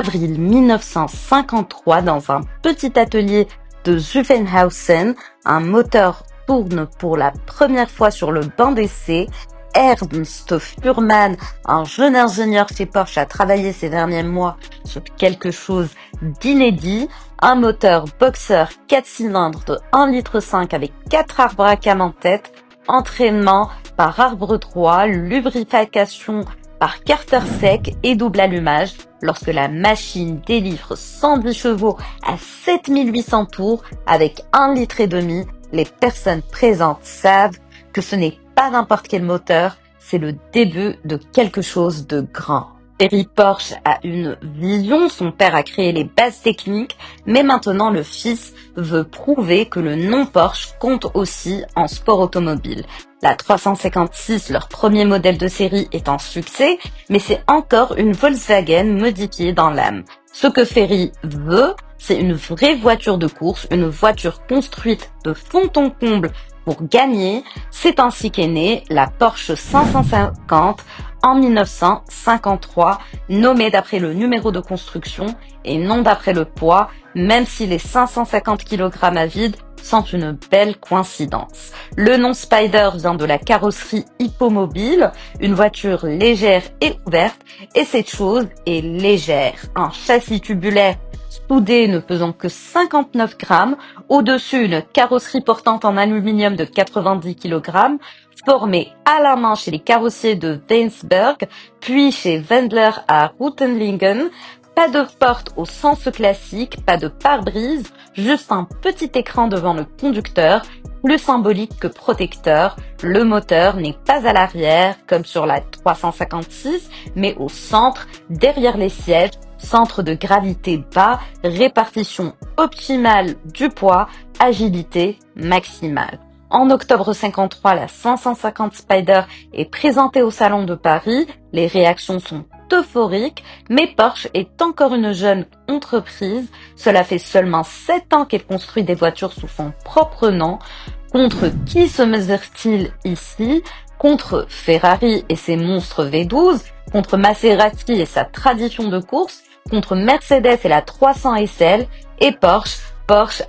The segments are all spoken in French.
avril 1953, dans un petit atelier de Zuffenhausen, un moteur tourne pour la première fois sur le banc d'essai. Ernst Fuhrmann, un jeune ingénieur chez Porsche, a travaillé ces derniers mois sur quelque chose d'inédit. Un moteur Boxer 4 cylindres de 1,5 litre avec 4 arbres à cam en tête, entraînement par arbre 3, lubrification par carter sec et double allumage. Lorsque la machine délivre 110 chevaux à 7800 tours avec 1,5 litre, les personnes présentes savent que ce n'est pas n'importe quel moteur, c'est le début de quelque chose de grand. Ferry Porsche a une vision, son père a créé les bases techniques, mais maintenant le fils veut prouver que le nom Porsche compte aussi en sport automobile. La 356, leur premier modèle de série, est un succès, mais c'est encore une Volkswagen modifiée dans l'âme. Ce que Ferry veut, c'est une vraie voiture de course, une voiture construite de fond en comble pour gagner. C'est ainsi qu'est née la Porsche 550 en 1953, nommée d'après le numéro de construction et non d'après le poids, même si les 550 kg à vide sont une belle coïncidence. Le nom Spider vient de la carrosserie hippomobile, une voiture légère et ouverte, et cette chose est légère. Un châssis tubulaire soudé ne pesant que 59 grammes, au-dessus une carrosserie portante en aluminium de 90 kg, formée à la main chez les carrossiers de Weinsberg, puis chez Wendler à Reutlingen. Pas de porte au sens classique, pas de pare-brise, juste un petit écran devant le conducteur, plus symbolique que protecteur. Le moteur n'est pas à l'arrière, comme sur la 356, mais au centre, derrière les sièges, centre de gravité bas, répartition optimale du poids, agilité maximale. En octobre 53, la 550 Spider est présentée au Salon de Paris. Les réactions sont euphoriques, mais Porsche est encore une jeune entreprise. Cela fait seulement 7 ans qu'elle construit des voitures sous son propre nom. Contre qui se mesure-t-il ici? Contre Ferrari et ses monstres V12, contre Maserati et sa tradition de course, contre Mercedes et la 300 SL, et Porsche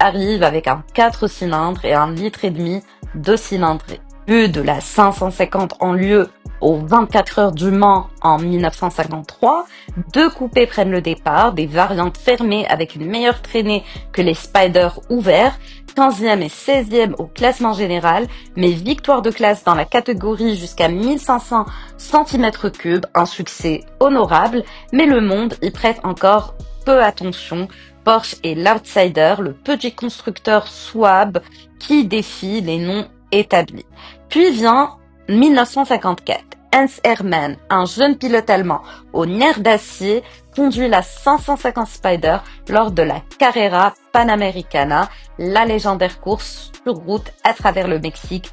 arrive avec un 4 cylindres et 1,5 litre de cylindrée. But de la 550 en lieu aux 24 heures du Mans en 1953, 2 coupés prennent le départ, des variantes fermées avec une meilleure traînée que les Spider ouverts, 15e et 16e au classement général, mais victoire de classe dans la catégorie jusqu'à 1500 cm3, un succès honorable, mais le monde y prête encore peu attention. Porsche est l'outsider, le petit constructeur Swab qui défie les noms établis. Puis vient 1954. Hans Hermann, un jeune pilote allemand au nerf d'acier, conduit la 550 Spider lors de la Carrera Panamericana, la légendaire course sur route à travers le Mexique.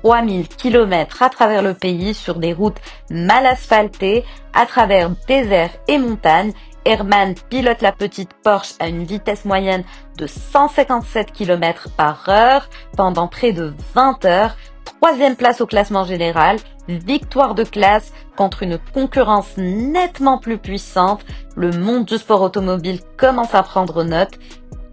3000 km à travers le pays sur des routes mal asphaltées, à travers déserts et montagnes. Hermann pilote la petite Porsche à une vitesse moyenne de 157 km par heure pendant près de 20 heures. 3e place au classement général, victoire de classe contre une concurrence nettement plus puissante. Le monde du sport automobile commence à prendre note.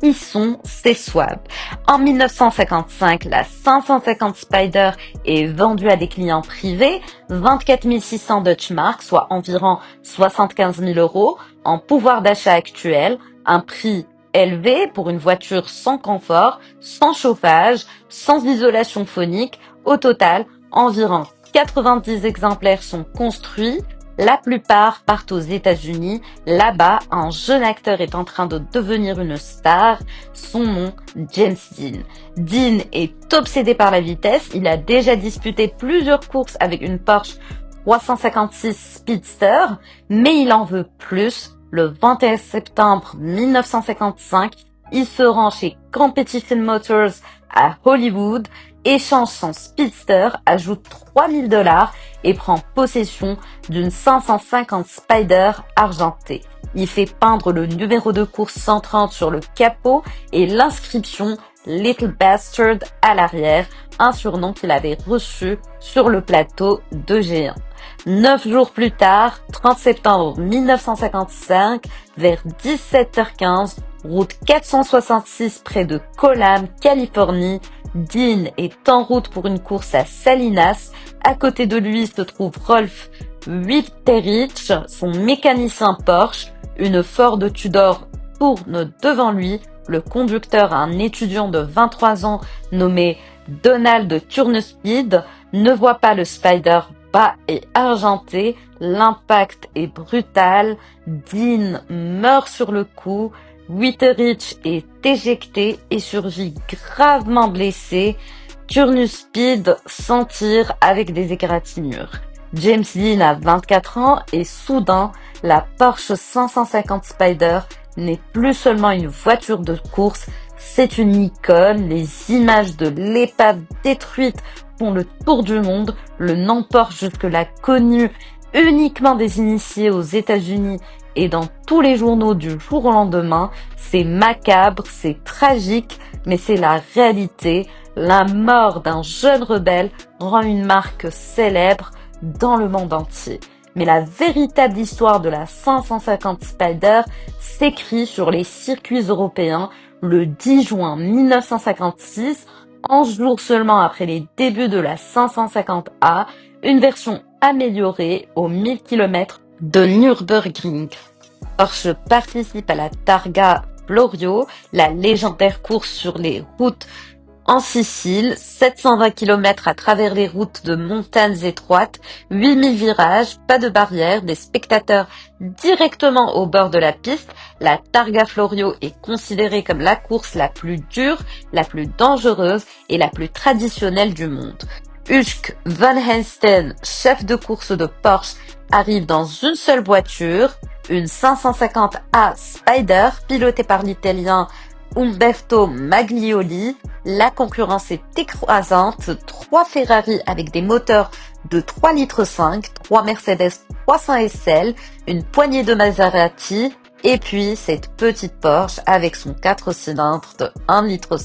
Qui sont ces Swab? En 1955, la 550 Spider est vendue à des clients privés, 24 600 Deutsche Mark, soit environ 75 000 euros, en pouvoir d'achat actuel, un prix élevé pour une voiture sans confort, sans chauffage, sans isolation phonique. Au total, environ 90 exemplaires sont construits. La plupart partent aux États-Unis. Là-bas, un jeune acteur est en train de devenir une star. Son nom, James Dean. Dean est obsédé par la vitesse. Il a déjà disputé plusieurs courses avec une Porsche 356 Speedster, mais il en veut plus. Le 21 septembre 1955, il se rend chez Competition Motors à Hollywood, échange son Speedster, ajoute $3000 et prend possession d'une 550 Spider argentée. Il fait peindre le numéro de course 130 sur le capot et l'inscription Little Bastard à l'arrière. un surnom qu'il avait reçu sur le plateau de G1. 9 jours plus tard, 30 septembre 1955, vers 17h15, route 466 près de Colham, Californie, Dean est en route pour une course à Salinas. À côté de lui se trouve Rolf Witterich, son mécanicien Porsche. Une Ford Tudor tourne devant lui. Le conducteur, un étudiant de 23 ans nommé Donald Turnspede, ne voit pas le Spider bas et argenté. L'impact est brutal. Dean meurt sur le coup. Witterich est éjecté et surgit gravement blessé. Turnspede s'en tire avec des égratignures. James Dean a 24 ans et soudain, la Porsche 550 Spider n'est plus seulement une voiture de course, c'est une icône. Les images de l'épave détruite font le tour du monde. Le nom Porsche, jusque-là connu uniquement des initiés aux États-Unis et dans tous les journaux du jour au lendemain, c'est macabre, c'est tragique, mais c'est la réalité. La mort d'un jeune rebelle rend une marque célèbre dans le monde entier. Mais la véritable histoire de la 550 Spider s'écrit sur les circuits européens le 10 juin 1956, 11 jours seulement après les débuts de la 550A, une version améliorée aux 1000 km de Nürburgring. Porsche participe à la Targa Florio, la légendaire course sur les routes en Sicile, 720 km à travers les routes de montagnes étroites, 8000 virages, pas de barrières, des spectateurs directement au bord de la piste. La Targa Florio est considérée comme la course la plus dure, la plus dangereuse et la plus traditionnelle du monde. Huschke van Heysten, chef de course de Porsche, arrive dans une seule voiture, une 550A Spider pilotée par l'Italien Umberto Maglioli. La concurrence est écrasante. 3 Ferrari avec des moteurs de 3,5 litres, 3 Mercedes 300 SL, une poignée de Maserati, et puis cette petite Porsche avec son 4 cylindres de 1,5 litre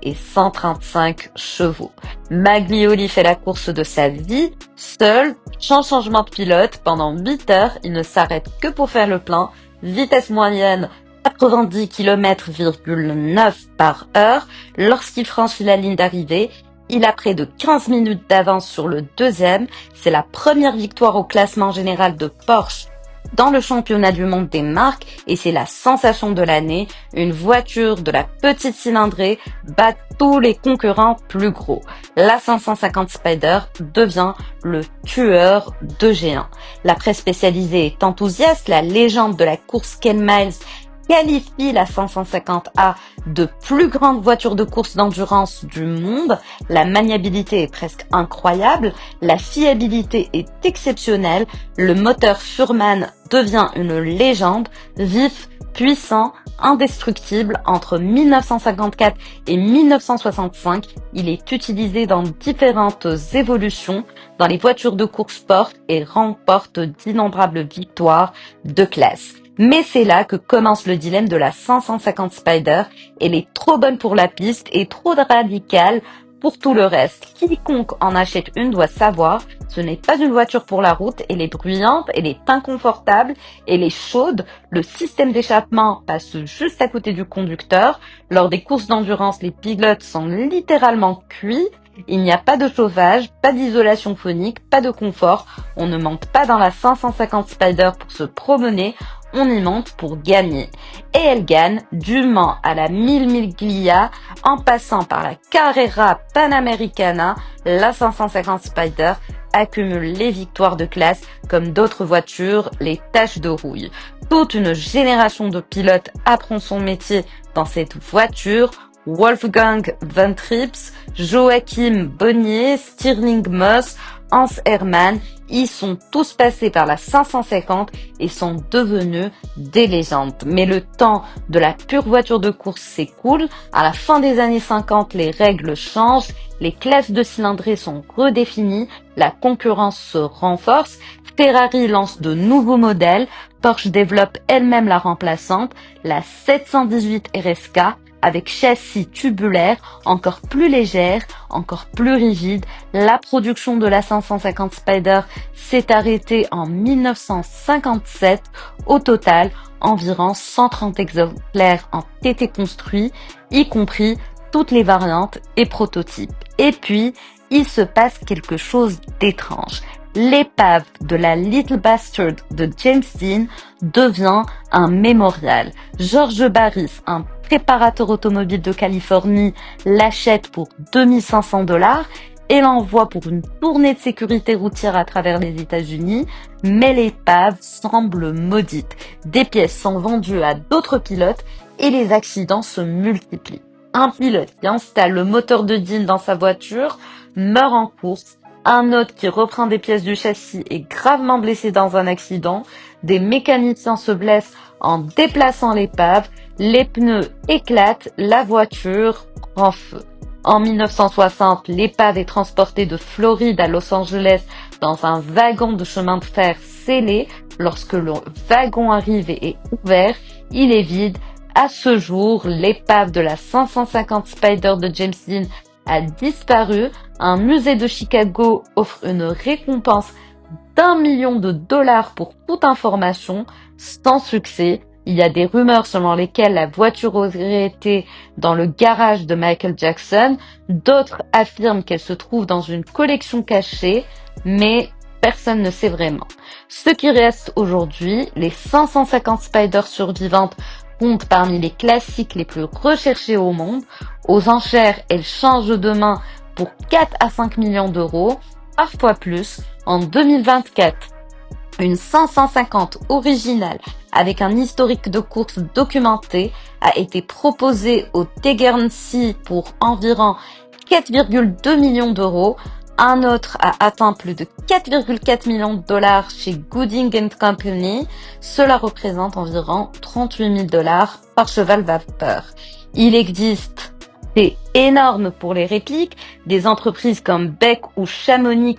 et 135 chevaux. Maglioli fait la course de sa vie, seul, sans changement de pilote, pendant 8 heures. Il ne s'arrête que pour faire le plein. Vitesse moyenne 90 km,9 par heure. Lorsqu'il franchit la ligne d'arrivée, il a près de 15 minutes d'avance sur le deuxième. C'est la première victoire au classement général de Porsche dans le championnat du monde des marques et c'est la sensation de l'année. Une voiture de la petite cylindrée bat tous les concurrents plus gros. La 550 Spider devient le tueur de G1. La presse spécialisée est enthousiaste. La légende de la course Ken Miles qualifie la 550A de plus grande voiture de course d'endurance du monde. La maniabilité est presque incroyable, la fiabilité est exceptionnelle, le moteur Furman devient une légende, vif, puissant, indestructible. Entre 1954 et 1965, il est utilisé dans différentes évolutions dans les voitures de course sport et remporte d'innombrables victoires de classe. Mais c'est là que commence le dilemme de la 550 Spider. Elle est trop bonne pour la piste et trop radicale pour tout le reste. Quiconque en achète une doit savoir, ce n'est pas une voiture pour la route, elle est bruyante, elle est inconfortable, elle est chaude, le système d'échappement passe juste à côté du conducteur. Lors des courses d'endurance, les pilotes sont littéralement cuits. Il n'y a pas de chauffage, pas d'isolation phonique, pas de confort. On ne monte pas dans la 550 Spider pour se promener, on y monte pour gagner. Et elle gagne du Mans à la Mille Miglia en passant par la Carrera Panamericana. La 550 Spider accumule les victoires de classe comme d'autres voitures, les taches de rouille. Toute une génération de pilotes apprend son métier dans cette voiture. Wolfgang Van Trips, Joachim Bonnier, Stirling Moss, Hans Hermann, ils sont tous passés par la 550 et sont devenus des légendes. Mais le temps de la pure voiture de course s'écoule. À la fin des années 50, les règles changent, les classes de cylindrée sont redéfinies, la concurrence se renforce, Ferrari lance de nouveaux modèles, Porsche développe elle-même la remplaçante, la 718 RSK. avec châssis tubulaire encore plus légère, encore plus rigide. La production de la 550 Spider s'est arrêtée en 1957. Au total, environ 130 exemplaires ont été construits, y compris toutes les variantes et prototypes. Et puis, il se passe quelque chose d'étrange. L'épave de la Little Bastard de James Dean devient un mémorial. George Barris, un préparateur automobile de Californie, l'achète pour $2500 et l'envoie pour une tournée de sécurité routière à travers les États-Unis, mais l'épave semble maudite. Des pièces sont vendues à d'autres pilotes et les accidents se multiplient. Un pilote qui installe le moteur de Dean dans sa voiture meurt en course. Un autre qui reprend des pièces du châssis est gravement blessé dans un accident. Des mécaniciens se blessent en déplaçant l'épave. Les pneus éclatent, la voiture prend feu. En 1960, l'épave est transportée de Floride à Los Angeles dans un wagon de chemin de fer scellé. Lorsque le wagon arrive et est ouvert, il est vide. À ce jour, l'épave de la 550 Spider de James Dean a disparu. Un musée de Chicago offre une récompense d'1 million de dollars pour toute information, sans succès. Il y a des rumeurs selon lesquelles la voiture aurait été dans le garage de Michael Jackson. D'autres affirment qu'elle se trouve dans une collection cachée, mais personne ne sait vraiment. Ce qui reste aujourd'hui, les 550 Spiders survivantes comptent parmi les classiques les plus recherchés au monde. Aux enchères, elles changent de main pour 4 à 5 millions d'euros, parfois plus. En 2024, une 550 originale avec un historique de course documenté a été proposée au Tegernsee pour environ 4,2 millions d'euros. Un autre a atteint plus de 4,4 millions de dollars chez Gooding & Company. Cela représente environ 38 000 dollars par cheval vapeur. Il existe, c'est énorme pour les répliques, des entreprises comme Beck ou Chamonix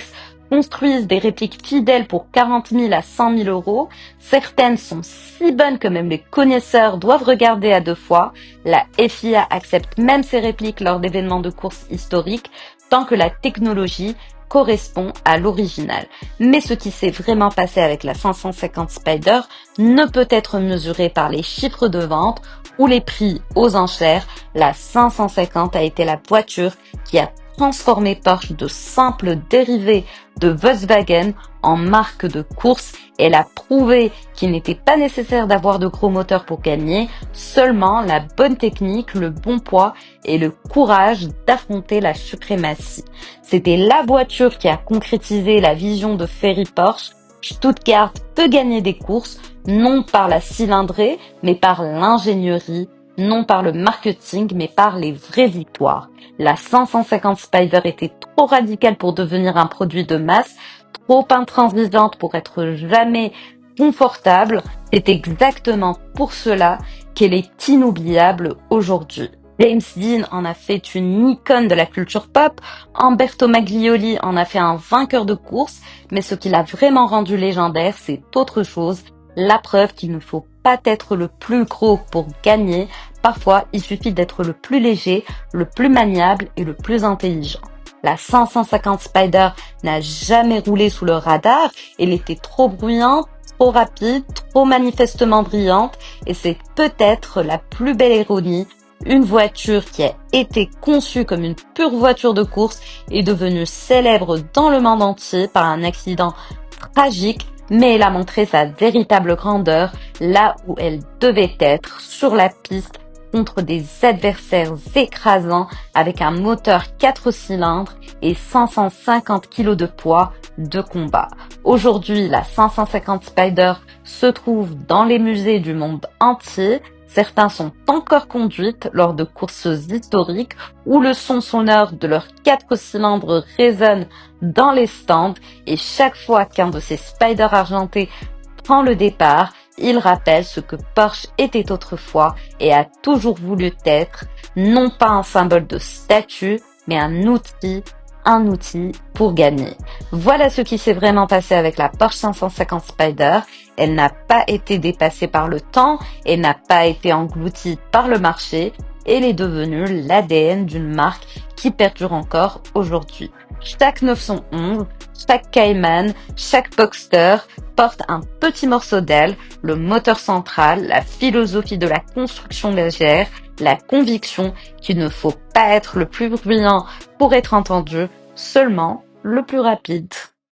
construisent des répliques fidèles pour 40 000 à 100 000 euros. Certaines sont si bonnes que même les connaisseurs doivent regarder à deux fois. La FIA accepte même ces répliques lors d'événements de courses historiques, tant que la technologie correspond à l'original. Mais ce qui s'est vraiment passé avec la 550 Spider ne peut être mesuré par les chiffres de vente ou les prix aux enchères. La 550 a été la voiture qui a transformé Porsche de simple dérivé de Volkswagen en marque de course. Elle a prouvé qu'il n'était pas nécessaire d'avoir de gros moteurs pour gagner, seulement la bonne technique, le bon poids et le courage d'affronter la suprématie. C'était la voiture qui a concrétisé la vision de Ferry Porsche. Stuttgart peut gagner des courses, non par la cylindrée, mais par l'ingénierie, non par le marketing, mais par les vraies victoires. La 550 Spider était trop radicale pour devenir un produit de masse, trop intransigeante pour être jamais confortable. C'est exactement pour cela qu'elle est inoubliable aujourd'hui. James Dean en a fait une icône de la culture pop, Umberto Maglioli en a fait un vainqueur de course, mais ce qui l'a vraiment rendu légendaire, c'est autre chose, la preuve qu'il ne faut pas être le plus gros pour gagner. Parfois, il suffit d'être le plus léger, le plus maniable et le plus intelligent. La 550 Spider n'a jamais roulé sous le radar, elle était trop bruyante, trop rapide, trop manifestement brillante, et c'est peut-être la plus belle ironie. Une voiture qui a été conçue comme une pure voiture de course est devenue célèbre dans le monde entier par un accident tragique, mais elle a montré sa véritable grandeur là où elle devait être, sur la piste, contre des adversaires écrasants avec un moteur 4 cylindres et 550 kg de poids de combat. Aujourd'hui, la 550 Spider se trouve dans les musées du monde entier. Certains sont encore conduites lors de courses historiques où le son sonore de leurs 4 cylindres résonne dans les stands, et chaque fois qu'un de ces Spiders argentés prend le départ, il rappelle ce que Porsche était autrefois et a toujours voulu être, non pas un symbole de statut, mais un outil pour gagner. Voilà ce qui s'est vraiment passé avec la Porsche 550 Spider. Elle n'a pas été dépassée par le temps, elle n'a pas été engloutie par le marché. et est devenu l'ADN d'une marque qui perdure encore aujourd'hui. Chaque 911, chaque Cayman, chaque Boxster porte un petit morceau d'aile, le moteur central, la philosophie de la construction légère, la conviction qu'il ne faut pas être le plus bruyant pour être entendu, seulement le plus rapide.